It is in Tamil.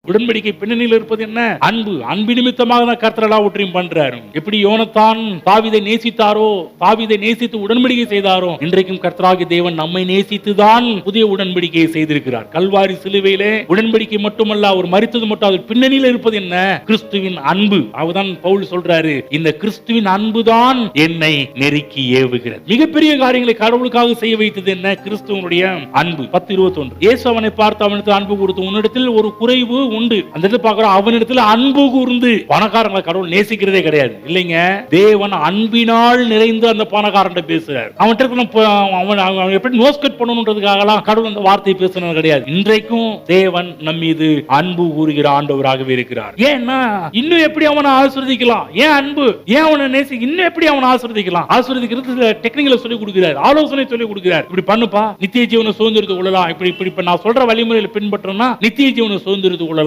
உடன்படிக்கை பின்னணியில் இருப்பது என்ன? அன்பு. அன்பு நிமித்தமாக தான் கர்த்தர் எல்லாவற்றையும் பண்றாரு. எப்படி யோனத்தான் தாவீதை நேசித்தாரோ, தாவீதை நேசித்து உடன்படிக்கை செய்தாரோ, இன்றைக்கும் கர்த்தராகிய தேவன் நம்மை நேசித்துதான் புதிய உடன்படிக்கையை செய்திருக்கிறார். கல்வாரி சிலுவையிலே உடன்படிக்கை மட்டுமல்ல, அவர் மரித்தது மட்டும், அது பின்னணியில் இருப்பது என்ன? கிறிஸ்துவின் அன்பு. அவர்தான் பவுல் சொல்றாரு, இந்த கிறிஸ்துவின் அன்புதான் என்னை நெருக்கி ஏவுகிறது. மிகப்பெரிய காரியங்களை கடவுளுக்காக செய்ய வைத்தது என்ன? கிறிஸ்துவனுடைய அன்பு. 10:21 இயேசு அவனை பார்த்து அவனிடத்தில் அன்பு கூர்ந்து, உன்னிடத்தில் ஒரு குறைவு உண்டு. அந்த இடத்துல பார்க்கிறோம், அவனிடத்தில் அன்பு கூர்ந்து. பணக்காரங்களை கடவுள் நேசிக்கிறதே கிடையாது, இல்லைங்க. தேவன் அன்பினால் நிறைந்து அந்த பணக்காரன் பேசுறார். அவன் எப்படி நோஸ்கட் பண்ணணும்ன்றதுக்காக கடவுள் அந்த வார்த்தையை பேசுறது கிடையாது. இன்றைக்கும் தேவன் நம் மீது அன்பு கூறுகிற ஆண்டவராகவே இருக்கிறார். ஏன்னா இன்னும் எப்படி அவனை ஆசீர்வதிக்கலாம்? ஏன் அன்பு? ஏன் அவனை நேசி? இன்னும் எப்படி அவனை ஆசீர்வதிக்கலாம்? ஆசீர்வதிக்கிறது டெக்னிக்கலை சொல்லி கொடுக்கிறார், ஆலோசனை சொல்லி கொடுக்கிறார். இப்படி பண்ணுப்பா, நித்திய ஜீவனை சுதந்திரத்துக்கு கொள்ளலாம். இப்படி நான் சொல்ற வழிமுறைகளை பின்பற்றனா நித்திய ஜீவனை சுதந்திரத்துக்கு கொள்ளலாம்.